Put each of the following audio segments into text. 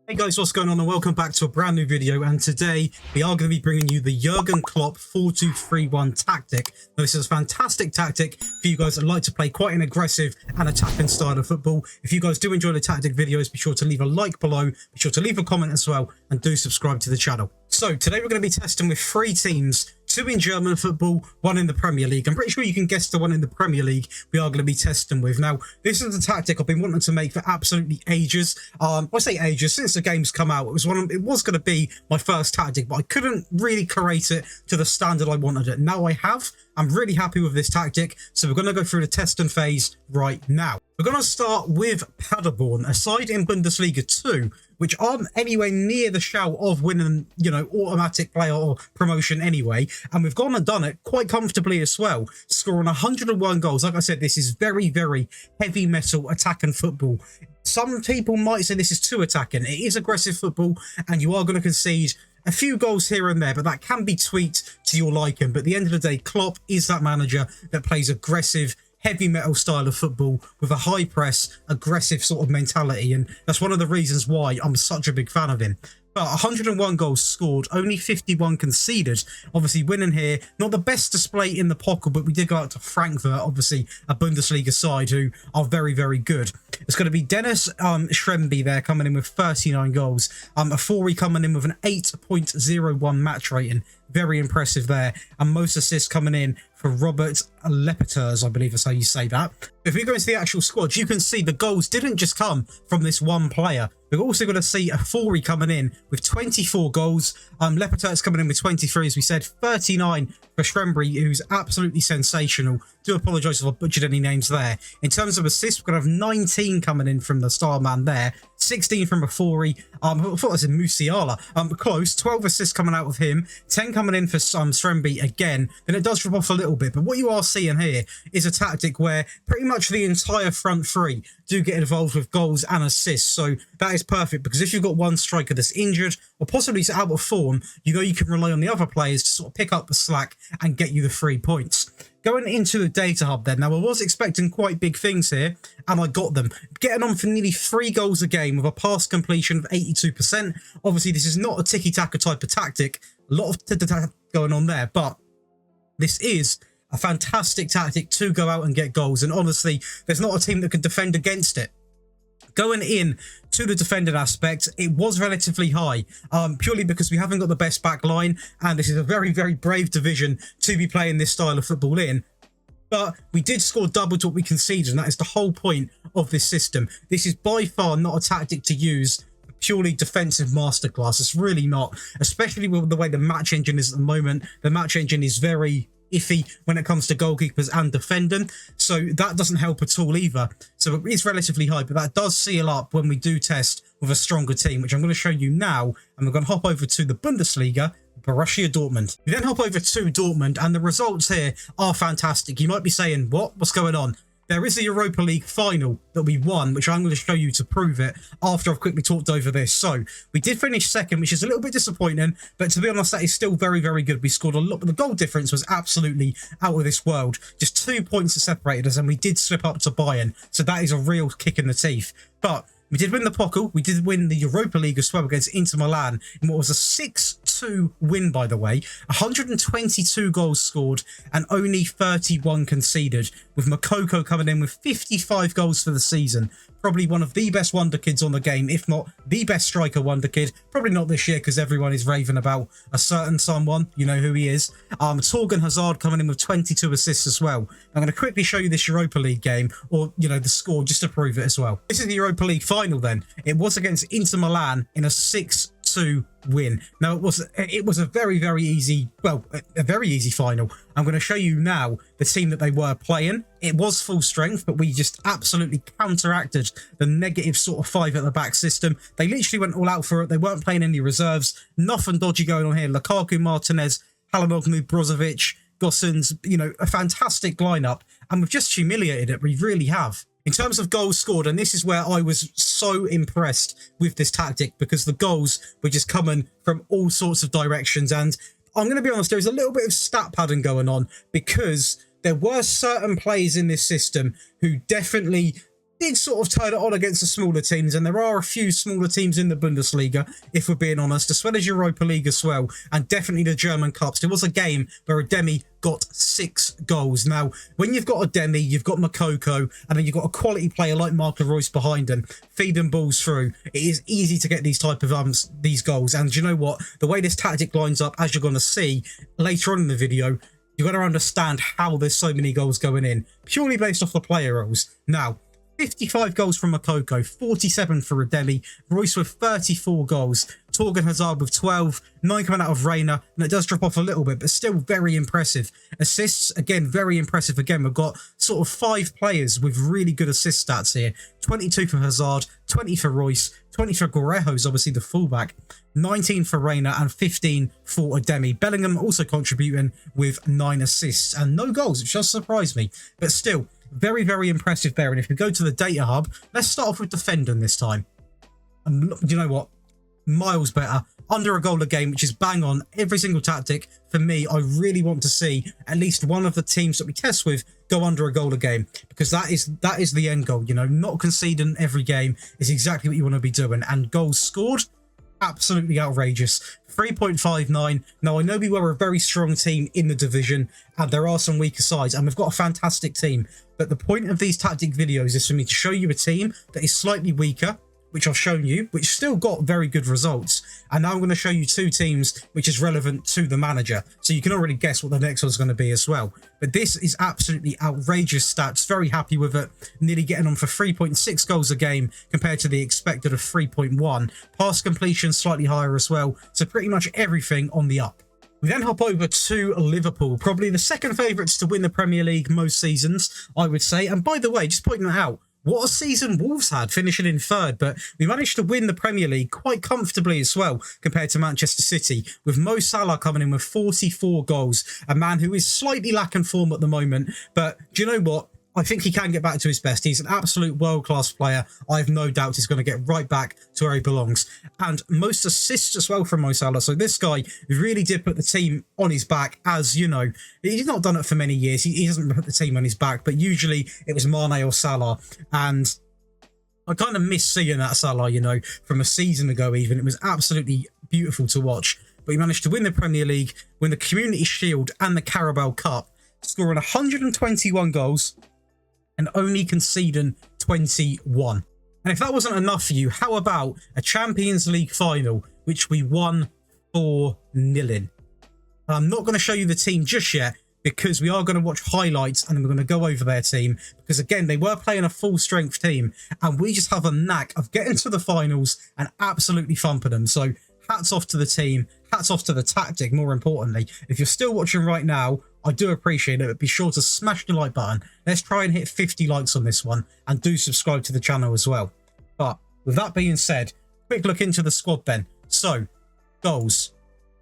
Hey guys, what's going on, and welcome back to a brand new video. And today we are going to be bringing you the Jurgen Klopp 4-2-3-1 tactic. Now, this is a fantastic tactic for you guys that like to play quite an aggressive and attacking style of football. If you guys do enjoy the tactic videos, be sure to leave a like below, be sure to leave a comment as well, and do subscribe to the channel. So today we're going to be testing with 3 teams, 2 in German football, 1 in the Premier League. I'm pretty sure you can guess the one in the Premier League we are going to be testing with. Now, this is a tactic I've been wanting to make for absolutely ages. I say ages, since the game's come out. It was going to be my first tactic, but I couldn't really create it to the standard I wanted it. Now I have. I'm really happy with this tactic, so we're going to go through the testing phase right now. We're going to start with Paderborn, a side in Bundesliga 2, which aren't anywhere near the shout of winning, automatic player or promotion anyway. And we've gone and done it quite comfortably as well, scoring 101 goals. Like I said, this is very, very heavy metal attacking football. Some people might say this is too attacking. It is aggressive football, and you are going to concede a few goals here and there, but that can be tweaked to your liking. But at the end of the day, Klopp is that manager that plays aggressive, heavy metal style of football with a high press, aggressive sort of mentality. And that's one of the reasons why I'm such a big fan of him. But 101 goals scored, only 51 conceded. Obviously winning here, not the best display in the pocket, but we did go out to Frankfurt, obviously a Bundesliga side who are very, very good. It's going to be Dennis Schremby there coming in with 39 goals. A Fori coming in with an 8.01 match rating. Very impressive there. And most assists coming in for Robert Lepeters, I believe is how you say that. If we go into the actual squad, you can see the goals didn't just come from this one player. We're also going to see a Fori coming in with 24 goals. Lepeters coming in with 23, as we said, 39 for Schremby, who's absolutely sensational. Do apologise if I butchered any names there. In terms of assists, we're going to have 19 coming in from the star man there, 16 from a Fori. I thought I said Musiala. Close, 12 assists coming out of him, 10 coming in for Schremby again. Then it does drop off a little bit, but what you are seeing here is a tactic where pretty much the entire front three do get involved with goals and assists. So that is perfect, because if you've got one striker that's injured or possibly out of form, you know you can rely on the other players to sort of pick up the slack and get you the 3 points. Going into the data hub then, now I was expecting quite big things here, and I got them. Getting on for nearly 3 goals a game with a pass completion of 82%. Obviously, this is not a tiki-taka type of tactic. A lot of tiki-taka going on there, but this is a fantastic tactic to go out and get goals. And honestly, there's not a team that can defend against it. Going in to the defending aspect, it was relatively high, purely because we haven't got the best back line, and this is a very, very brave division to be playing this style of football in. But we did score double to what we conceded, and that is the whole point of this system. This is by far not a tactic to use purely defensive masterclass. It's really not, especially with the way the match engine is at the moment. The match engine is very iffy when it comes to goalkeepers and defending, so that doesn't help at all either. So it is relatively high, but that does seal up when we do test with a stronger team, which I'm going to show you now. And we're going to hop over to the Bundesliga, Borussia Dortmund. We then hop over to Dortmund, and the results here are fantastic. You might be saying, what's going on? There is a Europa League final that we won, which I'm going to show you to prove it after I've quickly talked over this. So we did finish second, which is a little bit disappointing, but to be honest, that is still very, very good. We scored a lot, but the goal difference was absolutely out of this world. Just 2 points that separated us, and we did slip up to Bayern. So that is a real kick in the teeth. But we did win the Pokal. We did win the Europa League as well against Inter Milan in what was a 6-2 win, by the way. 122 goals scored and only 31 conceded, with Makoko coming in with 55 goals for the season. Probably one of the best wonder kids on the game, if not the best striker wonder kid. Probably not this year, because everyone is raving about a certain someone. You know who he is. Torgan Hazard coming in with 22 assists as well. I'm going to quickly show you this Europa League game, or, the score, just to prove it as well. This is the Europa League final then. It was against Inter Milan in a 6-2 win. Now, it was a very, very easy, a very easy final. I'm going to show you now the team that they were playing. It was full strength, but we just absolutely counteracted the negative sort of 5 at the back system. They literally went all out for it. They weren't playing any reserves. Nothing dodgy going on here. Lukaku, Martinez, Halanoglu, Brozovic, Gossens, a fantastic lineup. And we've just humiliated it. We really have. In terms of goals scored, and this is where I was so impressed with this tactic, because the goals were just coming from all sorts of directions. And I'm going to be honest, there was a little bit of stat padding going on, because there were certain players in this system who definitely did sort of turn it on against the smaller teams, and there are a few smaller teams in the Bundesliga, if we're being honest, as well as Europa League as well, and definitely the German Cups. There was a game where a Demi got 6 goals. Now, when you've got a Demi, you've got Makoko, and then you've got a quality player like Marco Reus behind him, feeding balls through, it is easy to get these type of these goals. And you know what? The way this tactic lines up, as you're going to see later on in the video, you've got to understand how there's so many goals going in, purely based off the player roles. Now, 55 goals from Makoko, 47 for Ademi, Royce with 34 goals, Torgan Hazard with 12, 9 coming out of Reina, and it does drop off a little bit, but still very impressive. Assists, again, very impressive. Again, we've got sort of 5 players with really good assist stats here. 22 for Hazard, 20 for Royce, 20 for Guerrejo, who's obviously the fullback, 19 for Reina, and 15 for Ademi. Bellingham also contributing with 9 assists and no goals, which does surprise me, but still, very, very impressive there. And if we go to the data hub, let's start off with defending this time. And you know what? Miles better. Under a goal a game, which is bang on every single tactic. For me, I really want to see at least one of the teams that we test with go under a goal a game, because that is the end goal. You know, not conceding every game is exactly what you want to be doing. And goals scored, absolutely outrageous. 3.59. Now, I know we were a very strong team in the division, and there are some weaker sides, and we've got a fantastic team. But the point of these tactic videos is for me to show you a team that is slightly weaker, which I've shown you, which still got very good results. And now I'm going to show you 2 teams which is relevant to the manager. So you can already guess what the next one's going to be as well. But this is absolutely outrageous stats. Very happy with it. Nearly getting on for 3.6 goals a game compared to the expected of 3.1. Pass completion slightly higher as well. So pretty much everything on the up. We then hop over to Liverpool, probably the second favourites to win the Premier League most seasons, I would say. And by the way, just pointing that out, what a season Wolves had, finishing in 3rd, but we managed to win the Premier League quite comfortably as well compared to Manchester City, with Mo Salah coming in with 44 goals, a man who is slightly lacking form at the moment, but do you know what? I think he can get back to his best. He's an absolute world-class player. I have no doubt he's going to get right back to where he belongs. And most assists as well from Mo Salah. So this guy really did put the team on his back, as, you know, he's not done it for many years. He hasn't put the team on his back, but usually it was Mane or Salah. And I kind of miss seeing that Salah, you know, from a season ago even. It was absolutely beautiful to watch. But he managed to win the Premier League, win the Community Shield and the Carabao Cup, scoring 121 goals, and only conceding 21. And if that wasn't enough for you, how about a Champions League final, which we won 4-0 in? And I'm not going to show you the team just yet, because we are going to watch highlights and we're going to go over their team, because again, they were playing a full strength team, and we just have a knack of getting to the finals and absolutely thumping them. So hats off to the team, hats off to the tactic, more importantly. If you're still watching right now, I do appreciate it, but be sure to smash the like button. Let's try and hit 50 likes on this one, and do subscribe to the channel as well. But with that being said, quick look into the squad then. So, goals.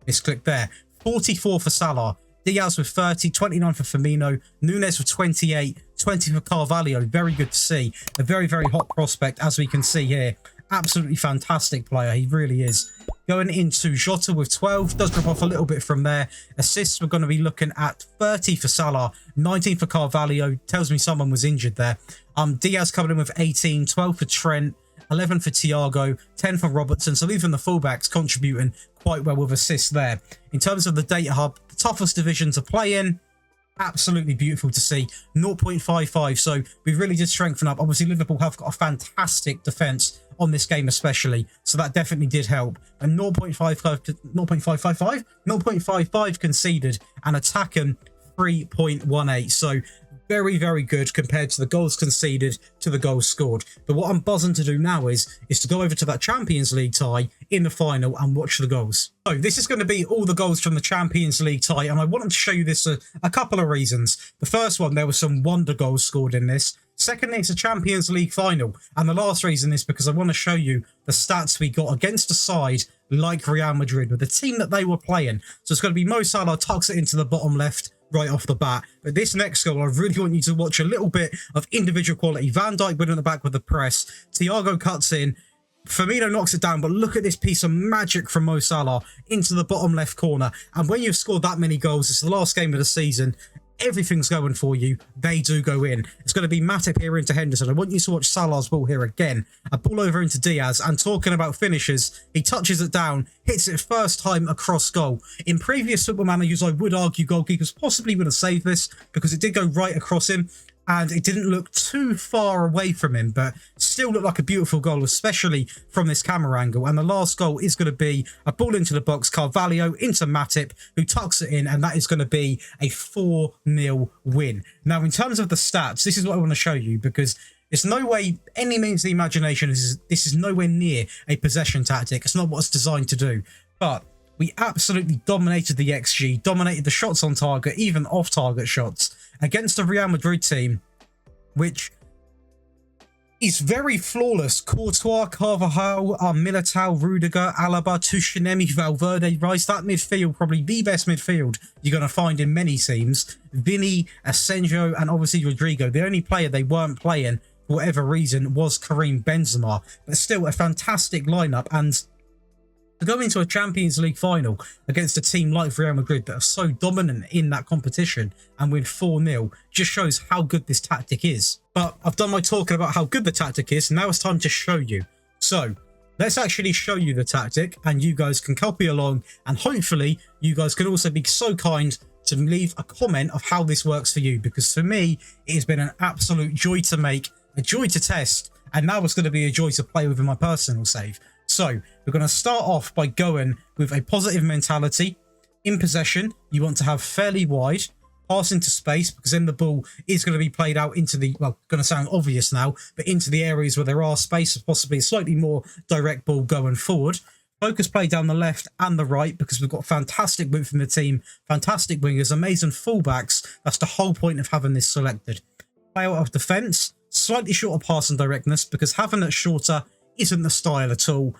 Let's click there. 44 for Salah, Diaz with 30, 29 for Firmino, Nunes with 28, 20 for Carvalho. Very good to see. A very, very hot prospect, as we can see here. Absolutely fantastic player. He really is. Going into Jota with 12. Does drop off a little bit from there. Assists, we're going to be looking at 30 for Salah, 19 for Carvalho. Tells me someone was injured there. Diaz coming in with 18, 12 for Trent, 11 for Thiago, 10 for Robertson. So even the fullbacks contributing quite well with assists there. In terms of the data hub, the toughest division to play in, absolutely beautiful to see. 0.55. So we really did strengthen up. Obviously, Liverpool have got a fantastic defence on this game especially, so that definitely did help. And 0.55 conceded, and attacking 3.18. So very, very good compared to the goals conceded to the goals scored. But what I'm buzzing to do now is to go over to that Champions League tie in the final and watch the goals. So this is going to be all the goals from the Champions League tie, and I wanted to show you this a couple of reasons. The first one, there were some wonder goals scored in this. Secondly, it's a Champions League final. And the last reason is because I want to show you the stats we got against a side like Real Madrid, with the team that they were playing. So it's going to be Mo Salah tucks it into the bottom left right off the bat. But this next goal, I really want you to watch a little bit of individual quality. Van Dijk winning the back with the press. Thiago cuts in. Firmino knocks it down, but look at this piece of magic from Mo Salah into the bottom left corner. And when you've scored that many goals, it's the last game of the season. everything's going for you, they do go in. It's going to be Matip here into Henderson. I want you to watch Salah's ball here again. A ball over into Diaz, and talking about finishes, he touches it down, hits it first time across goal. In previous Football Managers, I would argue goalkeepers possibly would have saved this because it did go right across him and it didn't look too far away from him, but still looked like a beautiful goal, especially from this camera angle. And the last goal is going to be a ball into the box, Carvalho into Matip, who tucks it in, and that is going to be a 4-0 win. Now, in terms of the stats, this is what I want to show you, because it's no way, any means of the imagination, this is nowhere near a possession tactic. It's not what it's designed to do. But we absolutely dominated the XG, dominated the shots on target, even off-target shots, against the Real Madrid team, which is very flawless. Courtois, Carvajal, Militao, Rudiger, Alaba, Tuchel, Valverde, Rice. That midfield, probably the best midfield you're going to find in many teams. Vinny, Asensio, and obviously Rodrigo. The only player they weren't playing, for whatever reason, was Karim Benzema. But still, a fantastic lineup. And to go into a Champions League final against a team like Real Madrid that are so dominant in that competition and win 4-0 just shows how good this tactic is. But I've done my talking about how good the tactic is. Now it's time to show you. So let's actually show you the tactic and you guys can copy along, and hopefully you guys can also be so kind to leave a comment of how this works for you, because for me it has been an absolute joy to make, a joy to test, and now it's going to be a joy to play with in my personal save. So we're going to start off by going with a positive mentality. In possession, you want to have fairly wide, pass into space, because then the ball is going to be played out into the, well, going to sound obvious now, but into the areas where there are space, possibly a slightly more direct ball going forward. Focus play down the left and the right, because we've got fantastic width in the team, fantastic wingers, amazing fullbacks. That's the whole point of having this selected. Play out of defence, slightly shorter pass and directness, because having it shorter isn't the style at all.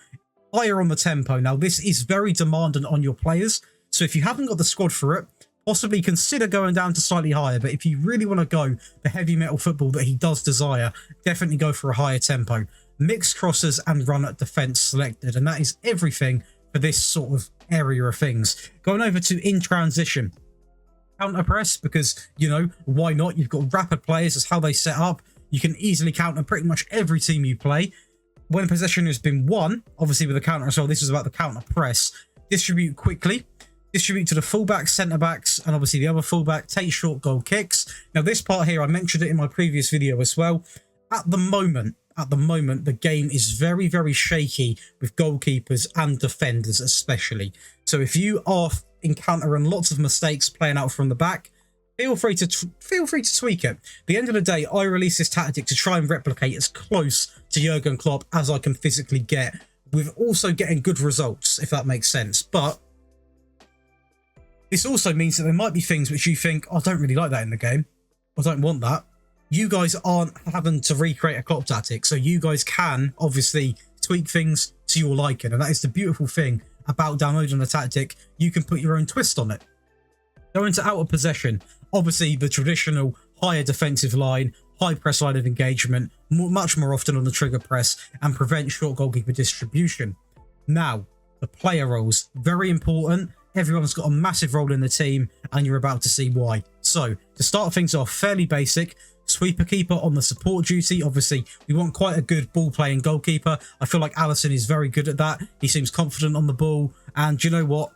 Higher on the tempo. Now, this is very demanding on your players, so if you haven't got the squad for it, possibly consider going down to slightly higher. But if you really want to go the heavy metal football that he does desire, definitely go for a higher tempo. Mixed crosses and run at defence selected, and that is everything for this sort of area of things. Going over to in transition. Counter press, because, you know, why not? You've got rapid players, that's how they set up. You can easily counter pretty much every team you play. When possession has been won, obviously with the counter as well, this is about the counter press. Distribute quickly, distribute to the fullbacks, centre backs, and obviously the other fullback. Take short goal kicks. Now this part here, I mentioned it in my previous video as well. At the moment, the game is very, very shaky with goalkeepers and defenders especially. So if you are encountering lots of mistakes playing out from the back, feel free to tweak it. At the end of the day, I release this tactic to try and replicate as close to Jurgen Klopp as I can physically get, with also getting good results, if that makes sense. But this also means that there might be things which you think, I don't really like that in the game, I don't want that. You guys aren't having to recreate a Klopp tactic, so you guys can obviously tweak things to your liking, and that is the beautiful thing about downloading the tactic. You can put your own twist on it. Going to out of possession, obviously the traditional higher defensive line, high press line of engagement, much more often on the trigger press, and prevent short goalkeeper distribution. Now, the player roles, very important. Everyone's got a massive role in the team, and you're about to see why. So, to start things off, fairly basic. Sweeper keeper on the support duty. Obviously, we want quite a good ball-playing goalkeeper. I feel like Alisson is very good at that. He seems confident on the ball. And you know what?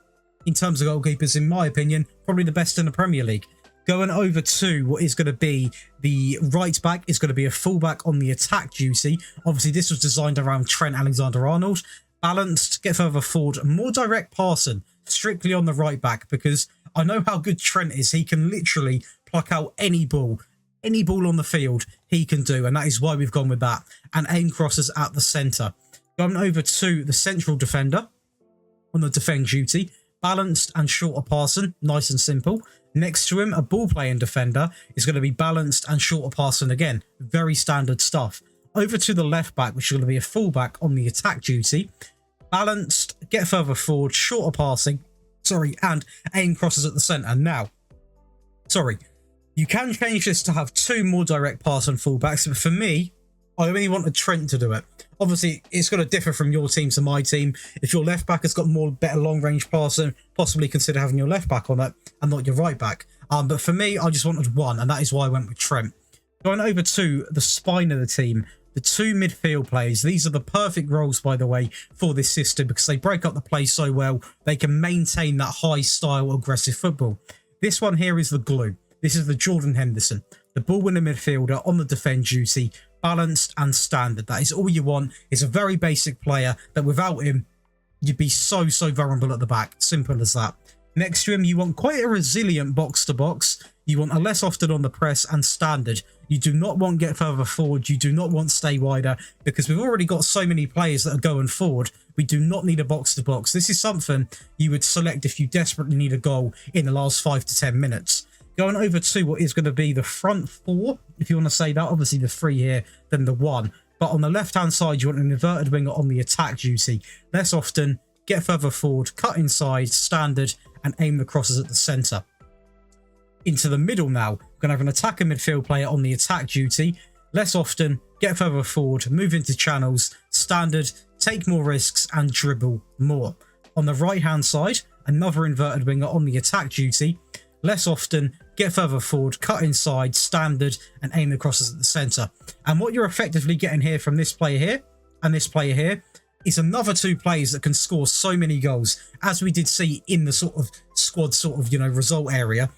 In terms of goalkeepers, in my opinion, probably the best in the Premier League. Going over to what is going to be the right back is going to be a fullback on the attack duty. Obviously, this was designed around Trent Alexander-Arnold. Balanced, get further forward, more direct passing, strictly on the right back, because I know how good Trent is. He can literally pluck out any ball on the field he can do, and that is why we've gone with that. And aim crosses at the centre. Going over to the central defender on the defend duty. Balanced and shorter passing, nice and simple. Next to him, a ball-playing defender is going to be balanced and shorter passing again. Very standard stuff. Over to the left back, which is going to be a fullback on the attack duty. Balanced, get further forward, shorter passing, and aim crosses at the centre. Now, you can change this to have two more direct passing fullbacks, but for me, I only wanted Trent to do it. Obviously, it's going to differ from your team to my team. If your left back has got better long-range passing, possibly consider having your left back on it and not your right back. But for me, I just wanted one, and that is why I went with Trent. Going over to the spine of the team, the two midfield players. These are the perfect roles, by the way, for this system because they break up the play so well. They can maintain that high-style, aggressive football. This one here is the glue. This is the Jordan Henderson, the ball-winner midfielder on the defend duty, balanced and standard. That is all you want. He's a very basic player that without him, you'd be so vulnerable at the back. Simple as that. Next to him, you want quite a resilient box-to-box. You want a less often on the press and standard. You do not want get further forward. You do not want stay wider because we've already got so many players that are going forward. We do not need a box-to-box. This is something you would select if you desperately need a goal in the last 5 to 10 minutes. Going over to what is going to be the front four, if you want to say that. Obviously, the 3 here, then the 1. But on the left-hand side, you want an inverted winger on the attack duty. Less often, get further forward, cut inside, standard, and aim the crosses at the centre. Into the middle now, we're going to have an attacker midfield player on the attack duty. Less often, get further forward, move into channels, standard, take more risks, and dribble more. On the right-hand side, another inverted winger on the attack duty. Less often, get further forward, cut inside, standard, and aim the crosses at the centre. And what you're effectively getting here from this player here and this player here is another 2 players that can score so many goals, as we did see in the sort of squad result area.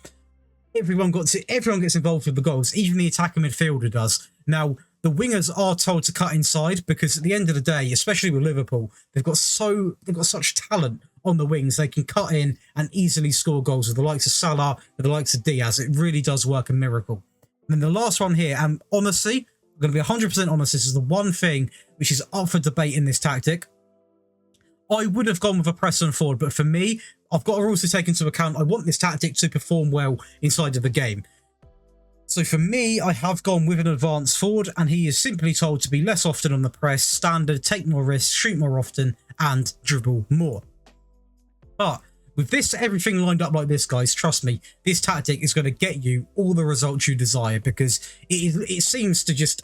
Everyone gets involved with the goals, even the attacking midfielder does. Now, the wingers are told to cut inside because at the end of the day, especially with Liverpool, they've got such talent on the wings. They can cut in and easily score goals with the likes of Salah, with the likes of Diaz. It really does work a miracle. And then the last one here, and honestly, I'm going to be 100% honest, this is the one thing which is up for debate in this tactic. I would have gone with a press and forward, but for me, I've got to also take into account I want this tactic to perform well inside of the game. So for me, I have gone with an advanced forward, and he is simply told to be less often on the press, standard, take more risks, shoot more often, and dribble more. But with this, everything lined up like this, guys, trust me, this tactic is going to get you all the results you desire because it seems to just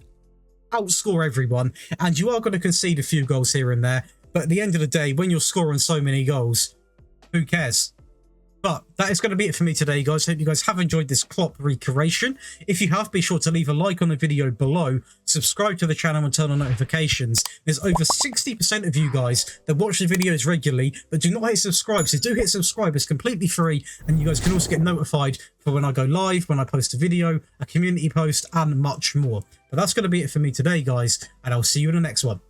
outscore everyone, and you are going to concede a few goals here and there. But at the end of the day, when you're scoring so many goals, who cares? But that is going to be it for me today, guys. Hope you guys have enjoyed this Klopp recreation. If you have, be sure to leave a like on the video below, subscribe to the channel and turn on notifications. There's over 60% of you guys that watch the videos regularly but do not hit subscribe. So do hit subscribe. It's completely free, and you guys can also get notified for when I go live, when I post a video, a community post, and much more. But that's going to be it for me today, guys, and I'll see you in the next one.